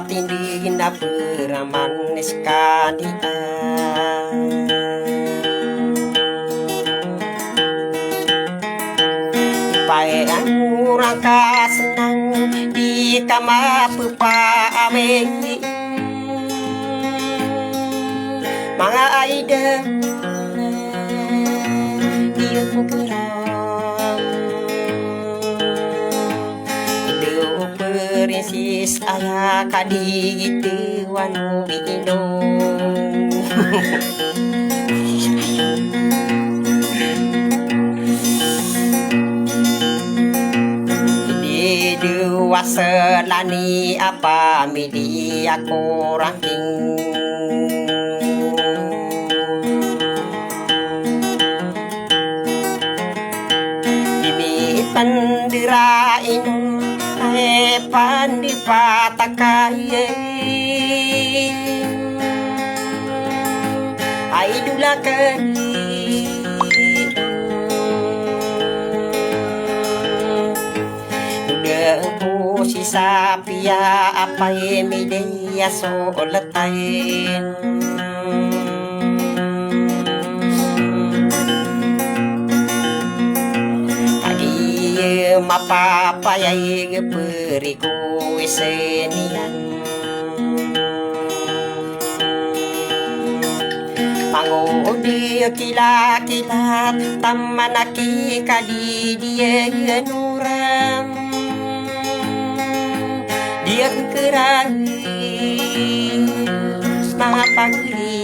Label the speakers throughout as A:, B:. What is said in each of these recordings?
A: Hindi na beramanis kanita Paean urang ka senang di ka mapupaaming Mga aida iyong kerang Princess ayah kadi itu wanu minum di dua selani apa midi aku ranking ini pendirain pandi patakaye ai dulakan udah pusi sapia apa media soletain mapapayay beriku isenian Mangudi kila-kila tamanaki kadidiya nuram Dia kerani mapagri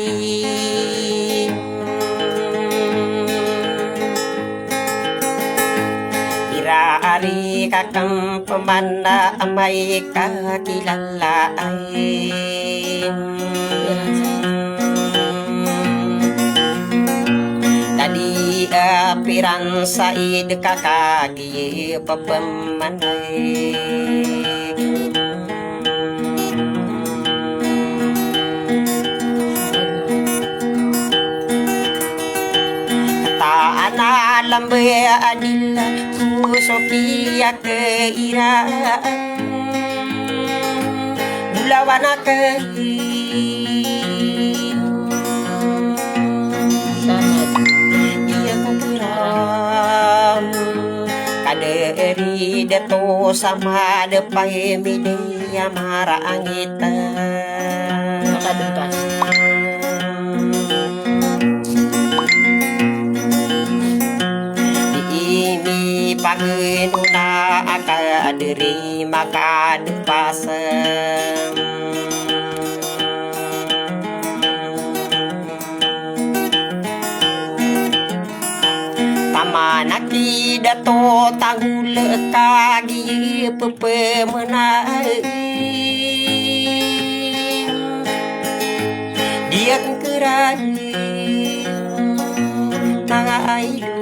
A: Ari kakang pemana amai kakilalain Tadi piran said kakagi pepemanai Kata anak lambe adil Sokia keiraan Bulawana Iya kukiram Kaderi deto sama depai media marang kita Pagenuna akan diri maka dipasem Tamanaki dato tanggul kagi pepemenai Dia kerani Nangailu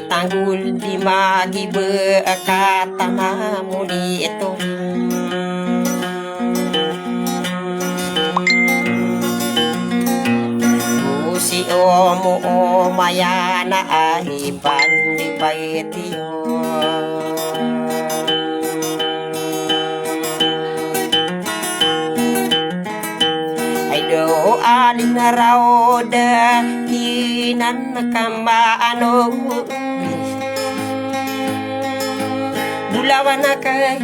A: Tanggul di magi berkata mamuni itu Usi omu omayana ahipan di paitio Aido aling rauda hinan kamba anu Bulawan akai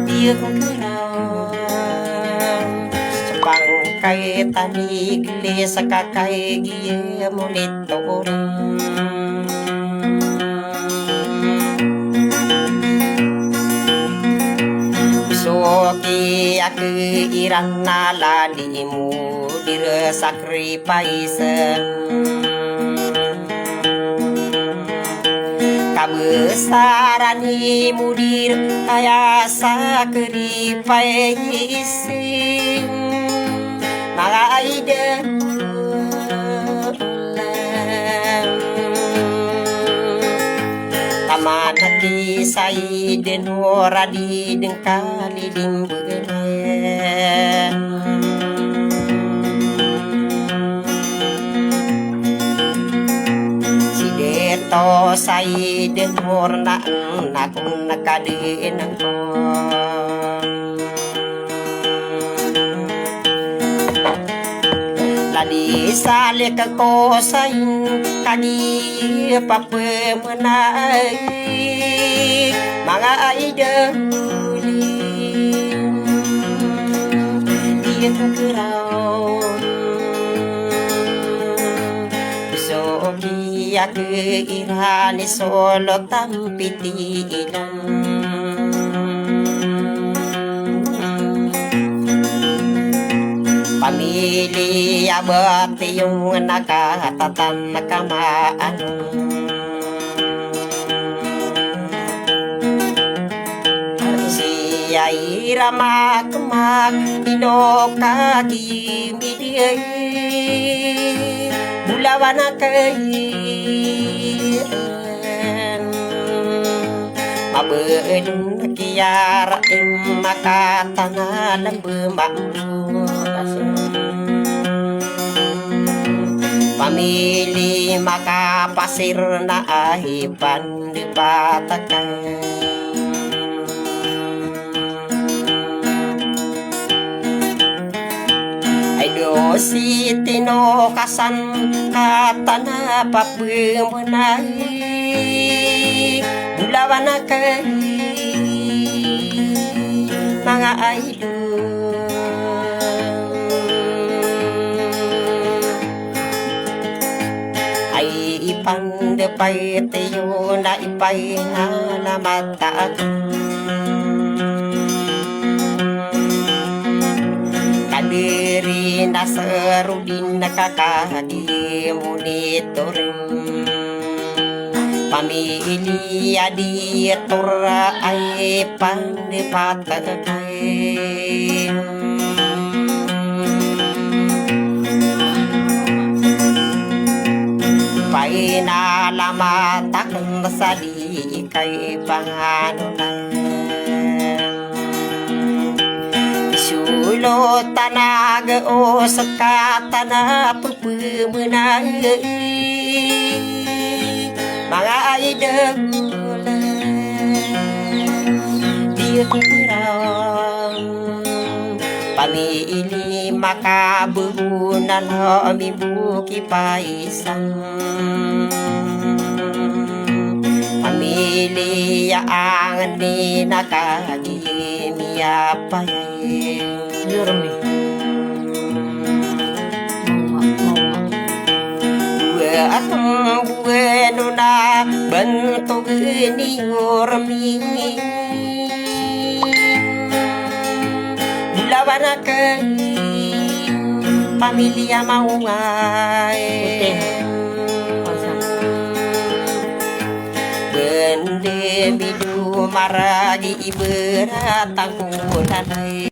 A: dia kerang Sepang kai tani gile sakakai gia monitorang Soki aku iran nalalimu dire sacrifice Kabesaran mudir kaya sa keripay isim mga idol taman hati sa iden ora di deng kaliling bener to sa iden horna na kung nakadiin ang ko ladi salik ko sa kani papemenay mga idoli di keraw ya keirani solo tampiti ilang pamilya berarti yung nakatatan nakamaan siya iramak inokagi midiyay bulawan na kahiran mabeun kiara makatanalan bemangsu pamili makapasir na ahipan di patakan si tinokasan katana papemenay bulawan na mga idol ay ipandepay tayo na ipay halamata kadiri na serudin nakakamonitoring pamilya diatur ay pandipatagay painalamatak sa di kay panganunan sulo tanag o sakatana pepemenay mga idol di kurang pamili makabunan mibuki paisang pamili ang di nakagimiyapay yurmi atong bueno na bantog ni urmi bulawan na kay pamilya maungay bende bidu maragi iberatang kulanay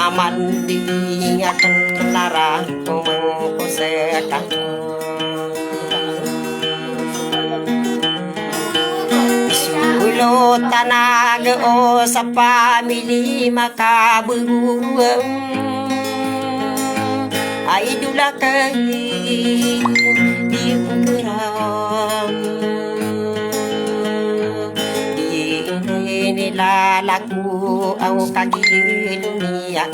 A: aman diingatkan larang kumengkusekan sulo tanag o sa pamili makaburuang ay dulakay di kurang nilalaku ang kagilunian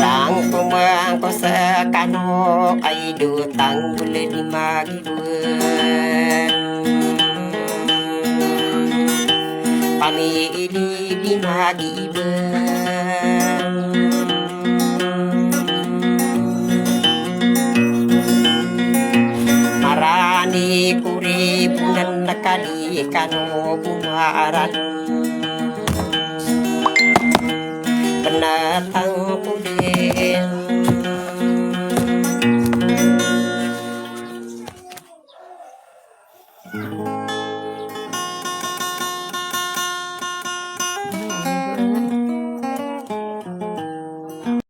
A: rang pumang ko sa kano ay dutang bule di magibuan pamili di magibuan marani kuribunan nakali kanubuharan penatang pudin